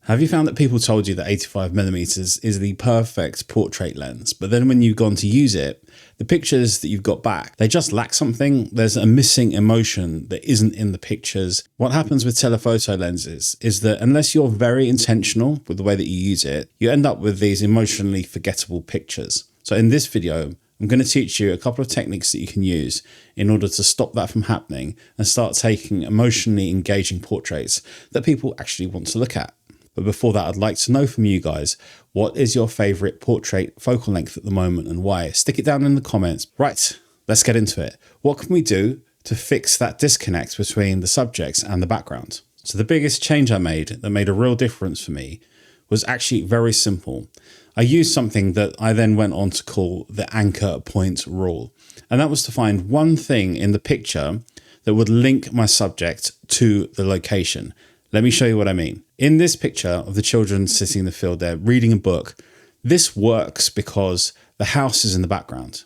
Have you found that people told you that 85mm is the perfect portrait lens, but then when you've gone to use it, the pictures that you've got back, they just lack something? There's a missing emotion that isn't in the pictures. What happens with telephoto lenses is that unless you're very intentional with the way that you use it, you end up with these emotionally forgettable pictures. So in this video, I'm going to teach you a couple of techniques that you can use in order to stop that from happening and start taking emotionally engaging portraits that people actually want to look at. But before that, I'd like to know from you guys, what is your favorite portrait focal length at the moment and why? Stick it down in the comments. Right, let's get into it. What can we do to fix that disconnect between the subjects and the background? So the biggest change I made that made a real difference for me was actually very simple. I used something that I then went on to call the anchor point rule. And that was to find one thing in the picture that would link my subject to the location. Let me show you what I mean. In this picture of the children sitting in the field there reading a book, this works because the house is in the background.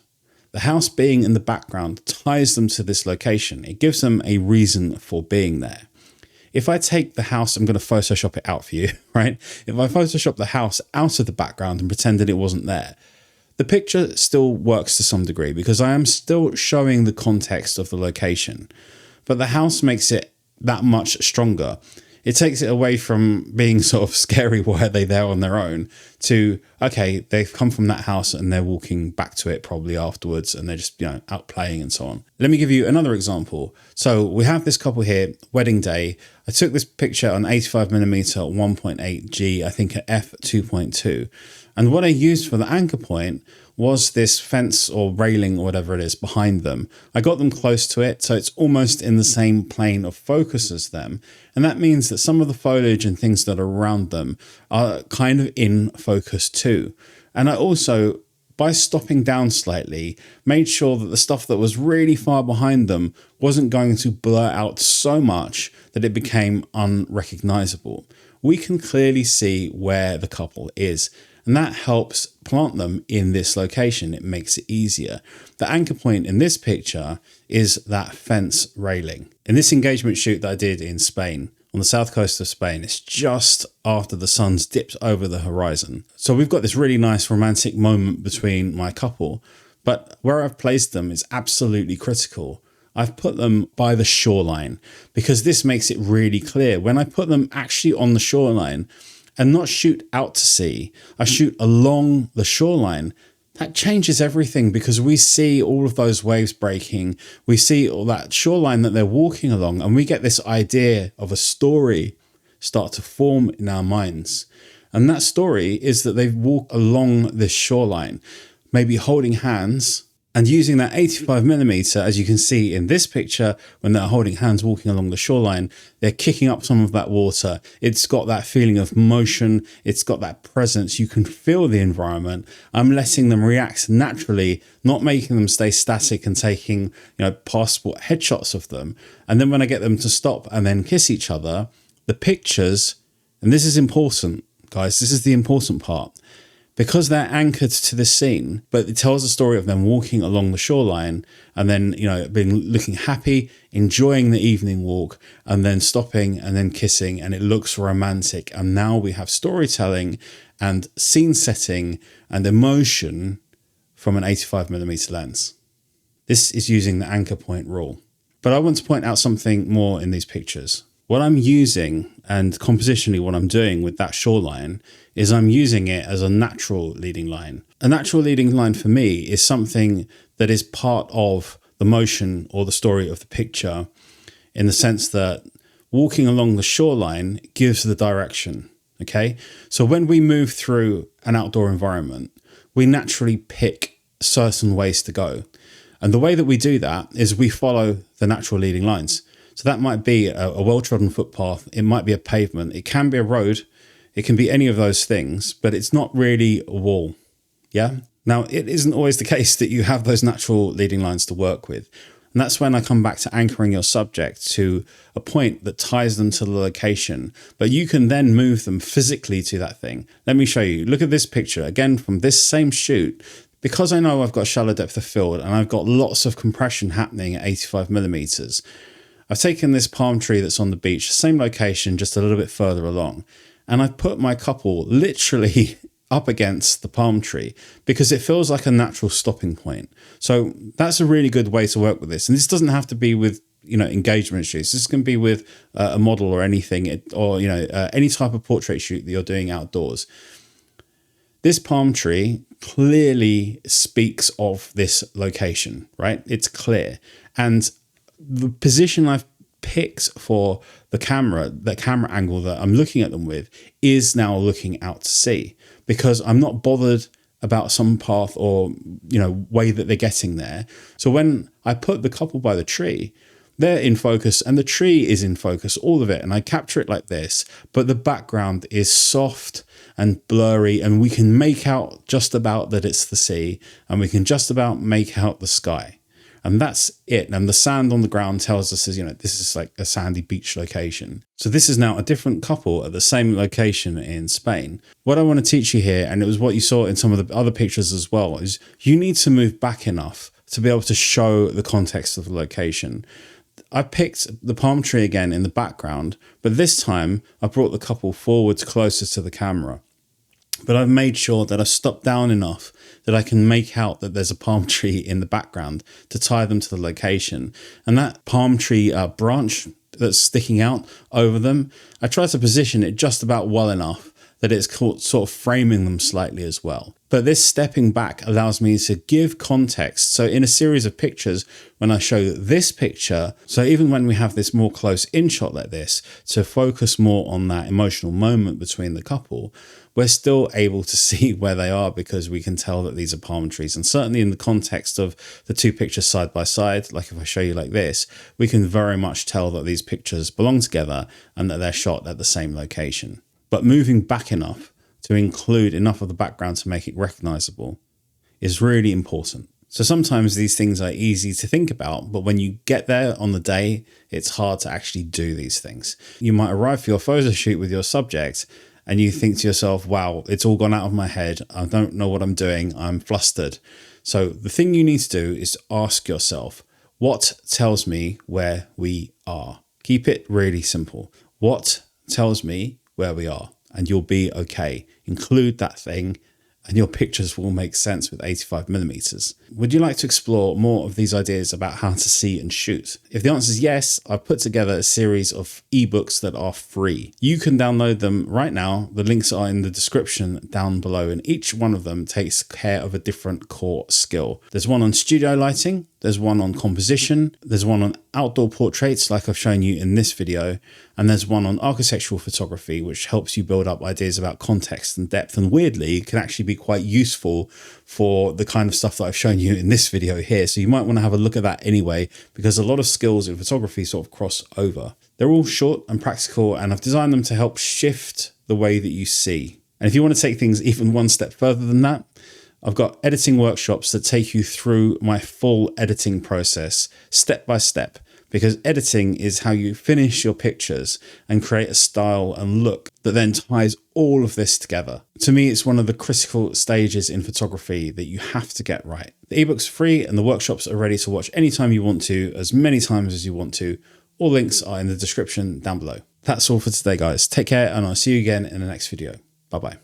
The house being in the background ties them to this location. It gives them a reason for being there. If I take the house, I'm going to Photoshop it out for you, right? If I Photoshop the house out of the background and pretend that it wasn't there, the picture still works to some degree because I am still showing the context of the location, but the house makes it that much stronger. It takes it away from being sort of scary, why are they there on their own, to, okay, they've come from that house and they're walking back to it probably afterwards and they're just, out playing and so on. Let me give you another example. So we have this couple here, wedding day. I took this picture on 85mm 1.8G, I think at f2.2. And what I used for the anchor point was this fence or railing or whatever it is behind them. I got them close to it, so it's almost in the same plane of focus as them. And that means that some of the foliage and things that are around them are kind of in focus too. And I also, by stopping down slightly, made sure that the stuff that was really far behind them wasn't going to blur out so much that it became unrecognizable. We can clearly see where the couple is, and that helps plant them in this location. It makes it easier. The anchor point in this picture is that fence railing. In this engagement shoot that I did in Spain, on the south coast of Spain, it's just after the sun's dipped over the horizon. So we've got this really nice romantic moment between my couple, but where I've placed them is absolutely critical. I've put them by the shoreline because this makes it really clear. When I put them actually on the shoreline, and not shoot out to sea, I shoot along the shoreline, that changes everything because we see all of those waves breaking. We see all that shoreline that they're walking along, and we get this idea of a story start to form in our minds. And that story is that they walk along this shoreline, maybe holding hands, and using that 85mm, as you can see in this picture, when they're holding hands walking along the shoreline, they're kicking up some of that water. It's got that feeling of motion. It's got that presence. You can feel the environment. I'm letting them react naturally, not making them stay static and taking, passport headshots of them. And then when I get them to stop and then kiss each other, the pictures, and this is important, guys, this is the important part, because they're anchored to the scene, but it tells a story of them walking along the shoreline and then, being looking happy, enjoying the evening walk, and then stopping and then kissing, and it looks romantic. And now we have storytelling and scene setting and emotion from an 85mm lens. This is using the anchor point rule. But I want to point out something more in these pictures. What I'm using, and compositionally what I'm doing with that shoreline, is I'm using it as a natural leading line. A natural leading line for me is something that is part of the motion or the story of the picture, in the sense that walking along the shoreline gives the direction, okay? So when we move through an outdoor environment, we naturally pick certain ways to go. And the way that we do that is we follow the natural leading lines. So that might be a well-trodden footpath. It might be a pavement. It can be a road. It can be any of those things, but it's not really a wall. Yeah. Now, it isn't always the case that you have those natural leading lines to work with. And that's when I come back to anchoring your subject to a point that ties them to the location, but you can then move them physically to that thing. Let me show you. Look at this picture again from this same shoot. Because I know I've got shallow depth of field and I've got lots of compression happening at 85mm, I've taken this palm tree that's on the beach, same location, just a little bit further along. And I put my couple literally up against the palm tree because it feels like a natural stopping point. So that's a really good way to work with this. And this doesn't have to be with, engagement shoots. This can be with a model or anything, or, any type of portrait shoot that you're doing outdoors. This palm tree clearly speaks of this location, right? It's clear. And the position I've picked for the camera angle that I'm looking at them with is now looking out to sea, because I'm not bothered about some path or, way that they're getting there. So when I put the couple by the tree, they're in focus and the tree is in focus, all of it. And I capture it like this, but the background is soft and blurry, and we can make out just about that it's the sea, and we can just about make out the sky. And that's it. And the sand on the ground tells us, this is like a sandy beach location. So this is now a different couple at the same location in Spain. What I want to teach you here, and it was what you saw in some of the other pictures as well, is you need to move back enough to be able to show the context of the location. I picked the palm tree again in the background, but this time I brought the couple forwards closer to the camera. But I've made sure that I've stopped down enough that I can make out that there's a palm tree in the background to tie them to the location. And that palm tree branch that's sticking out over them, I try to position it just about well enough that it's sort of framing them slightly as well. But this stepping back allows me to give context. So in a series of pictures, when I show this picture, so even when we have this more close in shot like this, to focus more on that emotional moment between the couple, we're still able to see where they are because we can tell that these are palm trees. And certainly in the context of the two pictures side by side, like if I show you like this, we can very much tell that these pictures belong together and that they're shot at the same location. But moving back enough to include enough of the background to make it recognizable is really important. So sometimes these things are easy to think about, but when you get there on the day, it's hard to actually do these things. You might arrive for your photo shoot with your subject and you think to yourself, wow, it's all gone out of my head. I don't know what I'm doing. I'm flustered. So the thing you need to do is ask yourself, what tells me where we are? Keep it really simple. What tells me where we are? And you'll be okay. Include that thing and your pictures will make sense with 85mm. Would you like to explore more of these ideas about how to see and shoot? If the answer is yes, I've put together a series of ebooks that are free. You can download them right now. The links are in the description down below, and each one of them takes care of a different core skill. There's one on studio lighting, there's one on composition, there's one on outdoor portraits like I've shown you in this video, and there's one on architectural photography, which helps you build up ideas about context and depth, and weirdly can actually be quite useful for the kind of stuff that I've shown you in this video here. So you might want to have a look at that anyway, because a lot of skills in photography sort of cross over. They're all short and practical, and I've designed them to help shift the way that you see. And if you want to take things even one step further than that, I've got editing workshops that take you through my full editing process, step by step, because editing is how you finish your pictures and create a style and look that then ties all of this together. To me, it's one of the critical stages in photography that you have to get right. The ebook's free and the workshops are ready to watch anytime you want to, as many times as you want to. All links are in the description down below. That's all for today, guys. Take care, and I'll see you again in the next video. Bye-bye.